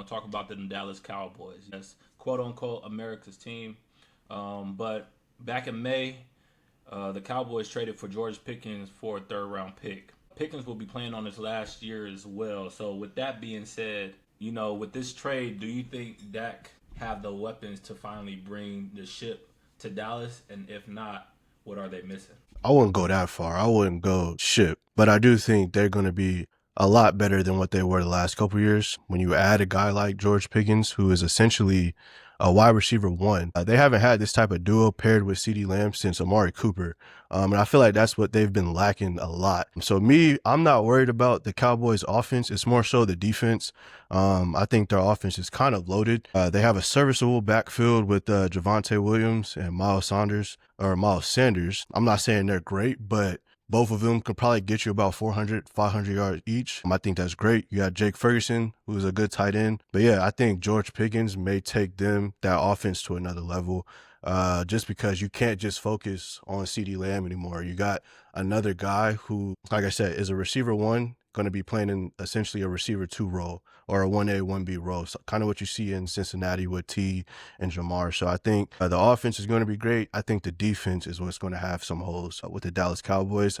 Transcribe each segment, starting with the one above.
going to talk about the Dallas Cowboys. Yes, quote unquote America's team. But back in May, the Cowboys traded for George Pickens for a third round pick. Pickens will be playing on his last year as well. So with that being said, with this trade, do you think Dak have the weapons to finally bring the ship to Dallas? And if not, what are they missing? I wouldn't go that far. I wouldn't go ship, but I do think they're going to be a lot better than what they were the last couple of years. When you add a guy like George Pickens, who is essentially a wide receiver one, they haven't had this type of duo paired with CeeDee Lamb since Amari Cooper. And I feel like that's what they've been lacking a lot. So I'm not worried about the Cowboys offense. It's more so the defense. I think their offense is kind of loaded. They have a serviceable backfield with Javonte Williams and Miles Sanders. I'm not saying they're great, but both of them could probably get you about 400, 500 yards each. I think that's great. You got Jake Ferguson, who's a good tight end. But yeah, I think George Pickens may take that offense to another level. Just because you can't just focus on CeeDee Lamb anymore. You got another guy who, like I said, is a receiver one, going to be playing in essentially a receiver two role or a 1A, 1B role. So kind of what you see in Cincinnati with T and Jamar. So I think the offense is going to be great. I think the defense is what's going to have some holes with the Dallas Cowboys.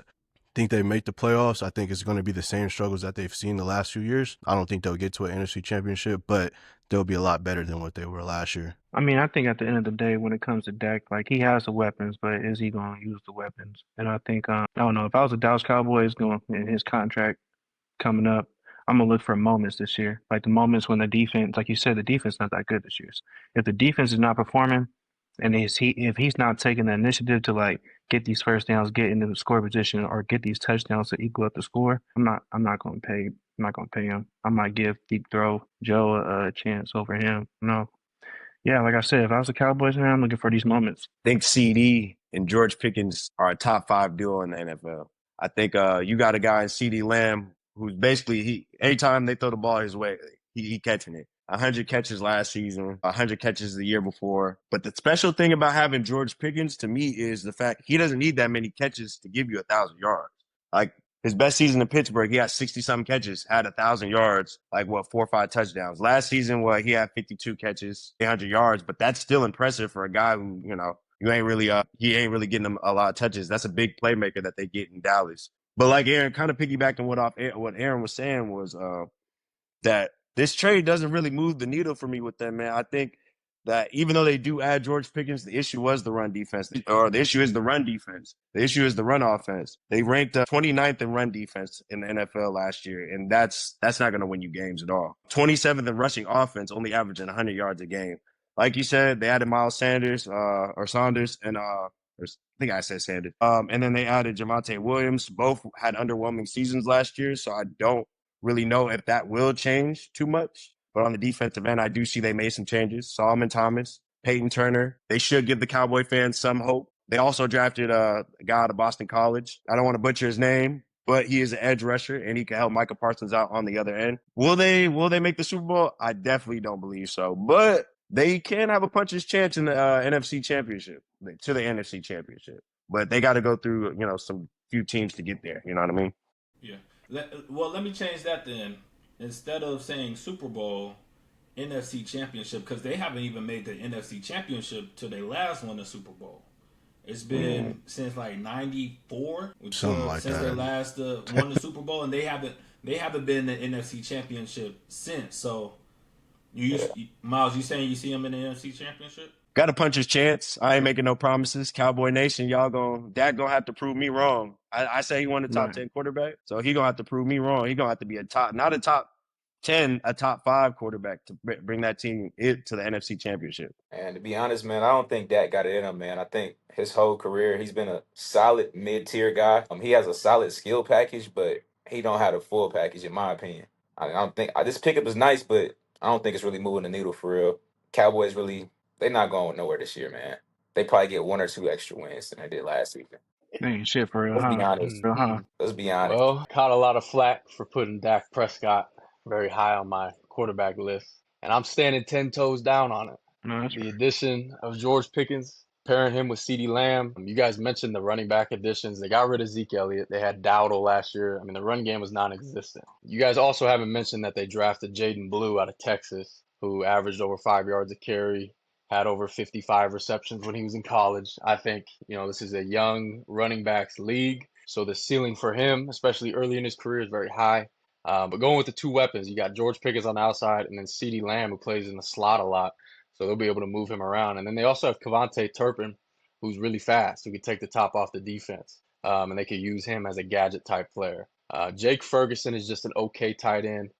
Think they make the playoffs. I think it's going to be the same struggles that they've seen the last few years. I don't think they'll get to an NFC championship, but they'll be a lot better than what they were last year. I mean, I think at the end of the day, when it comes to Dak, like he has the weapons, but is he going to use the weapons? And I think, I don't know, if I was a Dallas Cowboys going in his contract coming up, I'm gonna look for moments this year, like the moments when the defense, like you said, the defense not that good this year. If the defense is not performing, and if he's not taking the initiative to like get these first downs, get into the score position, or get these touchdowns to equal up the score, I'm not gonna pay him. I might give Deep Throw Joe a chance over him. No, yeah, like I said, if I was a Cowboys fan, I'm looking for these moments. I think CD and George Pickens are a top 5 duo in the NFL. I think you got a guy in CD Lamb who's basically anytime they throw the ball his way, he catching it. 100 catches last season, 100 catches the year before. But the special thing about having George Pickens to me is the fact he doesn't need that many catches to give you 1,000 yards. Like his best season in Pittsburgh, he had 60-something catches, had 1,000 yards, like 4 or 5 touchdowns. Last season, he had 52 catches, 800 yards, but that's still impressive for a guy who, he ain't really getting them a lot of touches. That's a big playmaker that they get in Dallas. But like Aaron, kind of piggybacking what Aaron was saying was that this trade doesn't really move the needle for me with them, man. I think that even though they do add George Pickens, the issue was the run defense, or the issue is the run defense. The issue is the run offense. They ranked 29th in run defense in the NFL last year, and that's not going to win you games at all. 27th in rushing offense, only averaging 100 yards a game. Like you said, they added Miles Sanders, and I think I said Sanders. And then they added Javonte Williams. Both had underwhelming seasons last year, so I don't really know if that will change too much. But on the defensive end, I do see they made some changes. Solomon Thomas, Peyton Turner. They should give the Cowboy fans some hope. They also drafted a guy out of Boston College. I don't want to butcher his name, but he is an edge rusher, and he can help Micah Parsons out on the other end. Will they make the Super Bowl? I definitely don't believe so. But they can have a puncher's chance in the NFC Championship, to the NFC Championship. But they got to go through, some few teams to get there. You know what I mean? Yeah. Let me change that then. Instead of saying Super Bowl, NFC Championship, because they haven't even made the NFC Championship till they last won the Super Bowl. It's been since like '94, Something like since that. they last won the Super Bowl, and they haven't been in the NFC Championship since. So, Miles, you saying you see them in the NFC Championship? Got a puncher's chance. I ain't making no promises. Cowboy Nation, Dak gonna have to prove me wrong. I say he won the top Right. 10 quarterback, so he gonna have to prove me wrong. He gonna have to be not a top 10, a top 5 quarterback to bring that team to the NFC Championship. And to be honest, man, I don't think Dak got it in him, man. I think his whole career, he's been a solid mid-tier guy. He has a solid skill package, but he don't have the full package, in my opinion. I don't think this pickup is nice, but I don't think it's really moving the needle for real. Cowboys really, they're not going nowhere this year, man. They probably get 1 or 2 extra wins than they did last season. They ain't shit for real, Let's be huh? honest. Real, huh? Let's be honest. Well, caught a lot of flack for putting Dak Prescott very high on my quarterback list, and I'm standing 10 toes down on it. No, that's The right. addition of George Pickens Pairing him with CeeDee Lamb. You guys mentioned the running back additions. They got rid of Zeke Elliott. They had Dowdle last year. I mean, the run game was non-existent. You guys also haven't mentioned that they drafted Jaden Blue out of Texas, who averaged over 5 yards a carry, had over 55 receptions when he was in college. I think, this is a young running backs league. So the ceiling for him, especially early in his career, is very high. But going with the two weapons, you got George Pickens on the outside and then CeeDee Lamb, who plays in the slot a lot. So they'll be able to move him around. And then they also have Kevontae Turpin, who's really fast, who could take the top off the defense. And they could use him as a gadget type player. Jake Ferguson is just an okay tight end.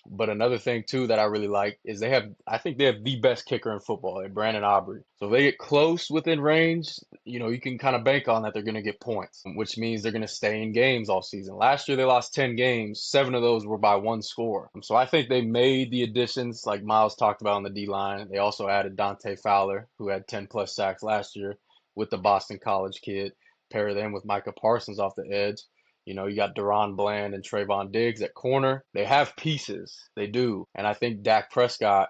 But another thing too that I really like is I think they have the best kicker in football, Brandon Aubrey. So if they get close within range, you can kind of bank on that they're going to get points, which means they're going to stay in games all season. Last year they lost 10 games, 7 of those were by 1 score. So I think they made the additions like Miles talked about on the D-line. They also added Dante Fowler, who had 10 plus sacks last year with the Boston College kid. Pair them with Micah Parsons off the edge. You got Deron Bland and Trayvon Diggs at corner. They have pieces. They do. And I think Dak Prescott,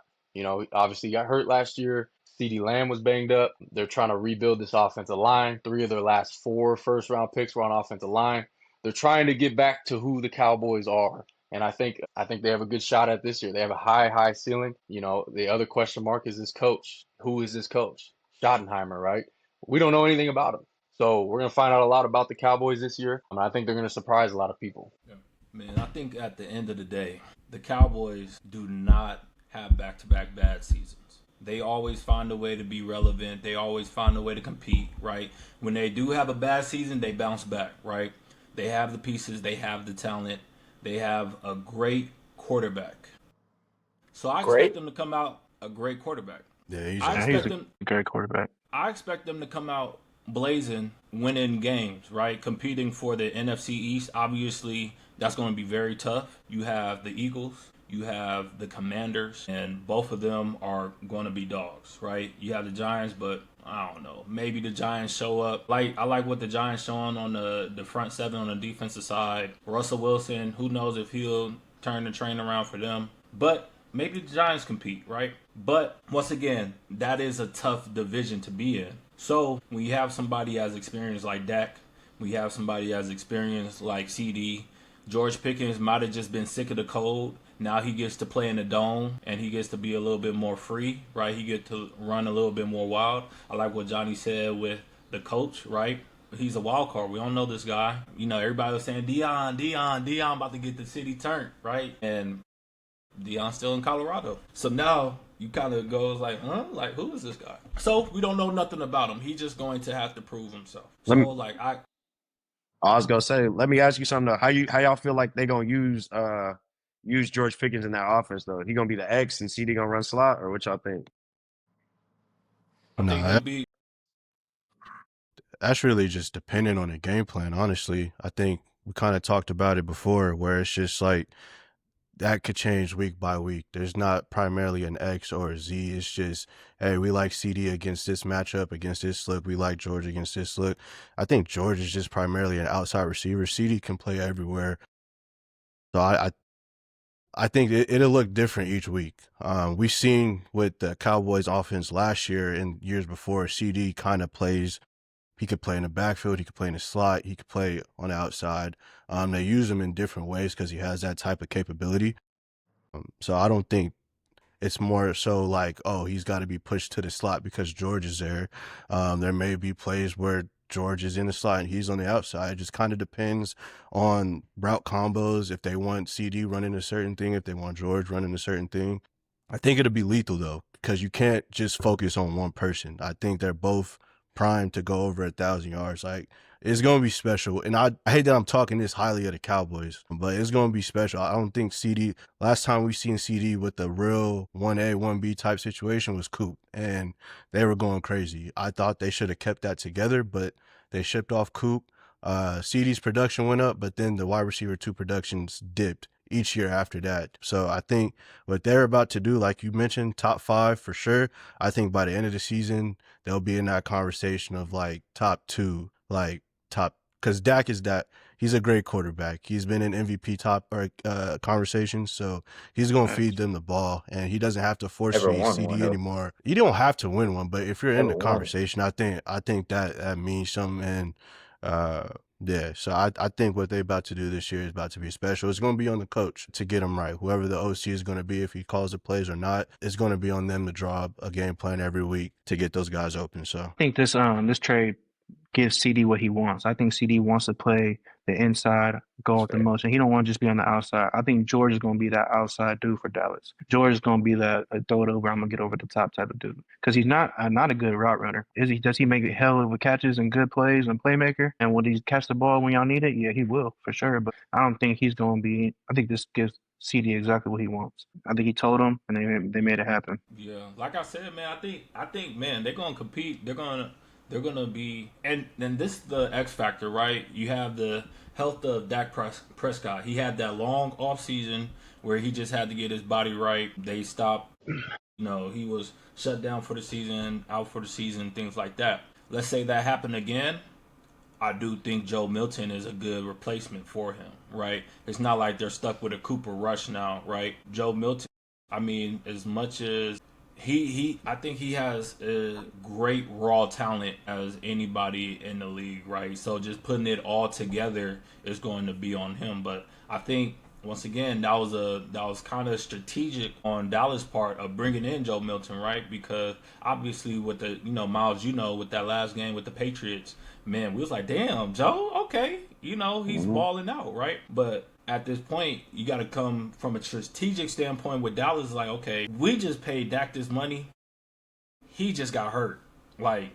obviously got hurt last year. CeeDee Lamb was banged up. They're trying to rebuild this offensive line. 3 of their last 4 first-round picks were on offensive line. They're trying to get back to who the Cowboys are. And I think they have a good shot at this year. They have a high ceiling. The other question mark is this coach. Who is this coach? Schottenheimer, right? We don't know anything about him. So we're going to find out a lot about the Cowboys this year. I think they're going to surprise a lot of people. Yeah. Man, I think at the end of the day, the Cowboys do not have back-to-back bad seasons. They always find a way to be relevant. They always find a way to compete, right? When they do have a bad season, they bounce back, right? They have the pieces. They have the talent. They have a great quarterback. So I expect them to come out a great quarterback. Yeah, he's a great quarterback. I expect them to come out blazing, winning games, right? Competing for the NFC East. Obviously, that's going to be very tough. You have the Eagles, you have the Commanders, and both of them are going to be dogs, right? You have the Giants, but I don't know. Maybe the Giants show up. I like what the Giants showing on the front seven on the defensive side. Russell Wilson, who knows if he'll turn the train around for them. But maybe the Giants compete, right? But once again, that is a tough division to be in. So when you have somebody as experienced like Dak, we have somebody as experienced like CD. George Pickens might have just been sick of the cold. Now he gets to play in the dome and he gets to be a little bit more free, right? He gets to run a little bit more wild. I like what Johnny said with the coach, right? He's a wild card. We don't know this guy. Everybody was saying Deion about to get the city turned, right? And Deion's still in Colorado. So now you kind of goes like, who is this guy? So we don't know nothing about him. He's just going to have to prove himself. So I was gonna say, let me ask you something though. How y'all feel like they gonna use George Pickens in that offense though? He gonna be the X and CD gonna run slot, or what y'all think? I think he'll be. That's really just dependent on the game plan, honestly. I think we kind of talked about it before, where it's just like that could change week by week. There's not primarily an X or a Z. It's just, hey, we like CD against this matchup, against this look. We like George against this look. I think George is just primarily an outside receiver. CD can play everywhere. So I think it'll look different each week. We've seen with the Cowboys offense last year and years before, CD kind of plays. He could play in the backfield. He could play in the slot. He could play on the outside. They use him in different ways because he has that type of capability. So I don't think it's more so like, oh, he's got to be pushed to the slot because George is there. There may be plays where George is in the slot and he's on the outside. It just kind of depends on route combos. If they want CD running a certain thing, if they want George running a certain thing. I think it'll be lethal though, because you can't just focus on one person. I think they're both primed to go over 1,000 yards. Like, it's going to be special. And I hate that I'm talking this highly of the Cowboys, but it's going to be special. I don't think CD, last time we seen CD with the real 1A, 1B type situation was Coop, and they were going crazy. I thought they should have kept that together, but they shipped off Coop. CD's production went up, but then the wide receiver 2 productions dipped each year after that. So I think what they're about to do, like you mentioned, top 5 for sure. I think by the end of the season, they'll be in that conversation of like top 2, like top, because Dak is that, he's a great quarterback. He's been in MVP top or conversations, so he's going to feed them the ball, and he doesn't have to force Ever feed won one CD though? anymore. You don't have to win one, but if you're in Ever the won? conversation, I think that means something. And yeah, so I think what they're about to do this year is about to be special. It's going to be on the coach to get them right. Whoever the OC is going to be, if he calls the plays or not, it's going to be on them to draw up a game plan every week to get those guys open. So I think this trade gives CD what he wants. I think CD wants to play the inside, go That's with the fair. motion. He don't want to just be on the outside. I think George is going to be that outside dude for Dallas. George is going to be that throw it over, I'm gonna get over the top type of dude. Because he's not a good route runner. Is he? Does he make a hell of a catches and good plays and playmaker? And will he catch the ball when y'all need it? Yeah, he will for sure. But I don't think he's going to be. I think this gives CD exactly what he wants. I think he told him, and they made it happen. Yeah, like I said, man, I think, man, they're gonna compete. They're gonna be, and then this is the X factor, right? You have the health of Dak Prescott. He had that long off season where he just had to get his body right. They stopped. He was shut down for the season, out for the season, things like that. Let's say that happened again. I do think Joe Milton is a good replacement for him, right? It's not like they're stuck with a Cooper Rush now, right? Joe Milton, I mean, as much as I think he has a great raw talent as anybody in the league, right? So just putting it all together is going to be on him. But I think once again that was kind of strategic on Dallas' part of bringing in Joe Milton, right? Because obviously with the Miles, with that last game with the Patriots, man, we was like, damn, Joe, okay, he's balling out, right? But at this point, you got to come from a strategic standpoint with Dallas. Like, okay, we just paid Dak this money. He just got hurt. Like,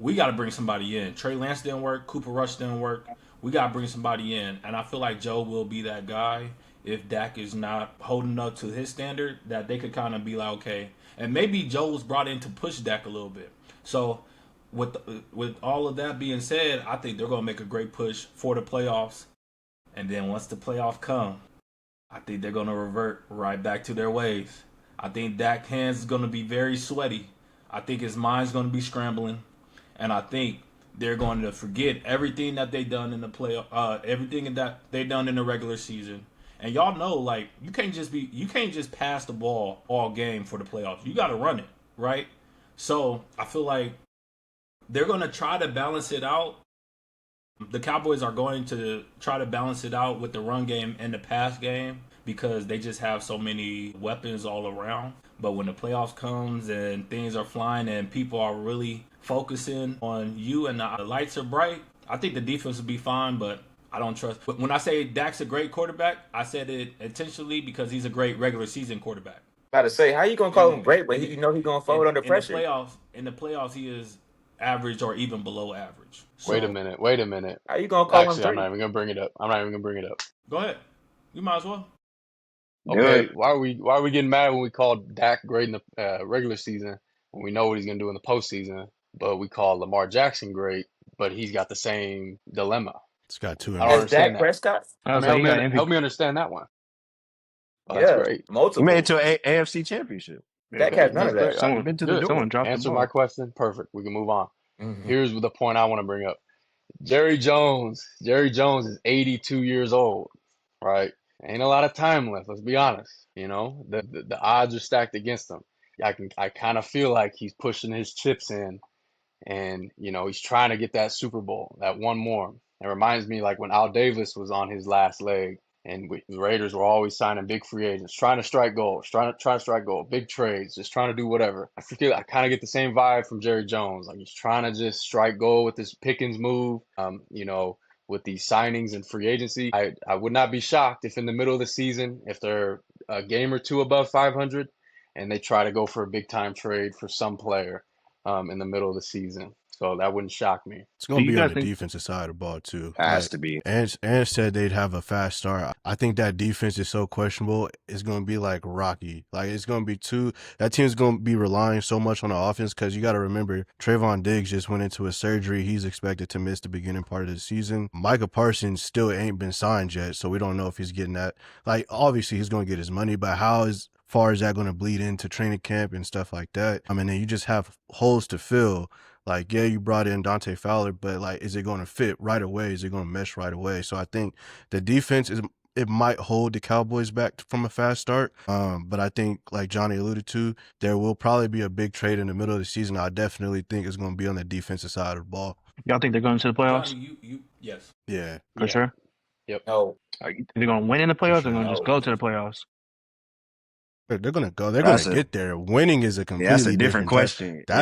we got to bring somebody in. Trey Lance didn't work. Cooper Rush didn't work. We got to bring somebody in. And I feel like Joe will be that guy if Dak is not holding up to his standard, that they could kind of be like, okay. And maybe Joe was brought in to push Dak a little bit. So with all of that being said, I think they're going to make a great push for the playoffs. And then once the playoffs come, I think they're going to revert right back to their ways. I think Dak's hands is going to be very sweaty. I think his mind's going to be scrambling. And I think they're going to forget everything that they done in the everything that they done in the regular season. And y'all know, like, you can't just pass the ball all game for the playoffs. You got to run it, right? So I feel like they're going to try to balance it out. The Cowboys are going to try to balance it out with the run game and the pass game because they just have so many weapons all around. But when the playoffs comes and things are flying and people are really focusing on you and the lights are bright, I think the defense will be fine, but I don't trust. When I say Dak's a great quarterback, I said it intentionally because he's a great regular season quarterback. About to say, how you gonna call him great, but he's gonna fold under In pressure? in the playoffs, he is average or even below average. So, Wait a minute. How you gonna call him Actually, I'm great? not even gonna bring it up. Go ahead. You might as well. Okay, why are we getting mad when we call Dak great in the regular season when we know what he's gonna do in the postseason, but we call Lamar Jackson great, but he's got the same dilemma? it's got two. I don't As understand Dak that. Prescott? I I was mean, like, you got MVP. help me understand that one. Oh, that's Yeah, great. He multiple. made it to an AFC championship. Dak Okay, has none that's of that. great. All He's right, been to the good. door. Someone dropped the Answer ball. my question. Perfect. We can move on. Mhm. Here's the point I want to bring up. Jerry Jones is 82 years old, right? Ain't a lot of time left. Let's be honest. The odds are stacked against him. I kind of feel like he's pushing his chips in, and he's trying to get that Super Bowl, that one more. It reminds me like when Al Davis was on his last leg, and the Raiders were always signing big free agents, trying to strike gold, trying to strike gold, big trades, just trying to do whatever. I kind of get the same vibe from Jerry Jones, like he's trying to just strike gold with this Pickens move. With these signings and free agency, I would not be shocked if in the middle of the season, if they're a game or two above 500, and they try to go for a big time trade for some player in the middle of the season. So that wouldn't shock me. It's going Do to you be on guys the think? defensive side of the ball, too. Has to be. And said they'd have a fast start. I think that defense is so questionable. It's going to be like Rocky. Like, it's going to be that team's going to be relying so much on the offense because you got to remember, Trayvon Diggs just went into a surgery. He's expected to miss the beginning part of the season. Micah Parsons still ain't been signed yet, so we don't know if he's getting that. Like, obviously, he's going to get his money, but far is that going to bleed into training camp and stuff like that? I mean, then you just have holes to fill. Like, yeah, you brought in Dante Fowler, but like, is it going to fit right away? Is it going to mesh right away? So I think the defense it might hold the Cowboys back from a fast start. But I think, like Johnny alluded to, there will probably be a big trade in the middle of the season. I definitely think it's going to be on the defensive side of the ball. Y'all think they're going to the playoffs? Johnny, you yes. Yeah. For Yeah. sure? Yep. No, Are they going to win in the playoffs or sure. going to just go to the playoffs? They're going to go. They're going That's to a- get there. Winning is a Yeah, that's completely a different different question. That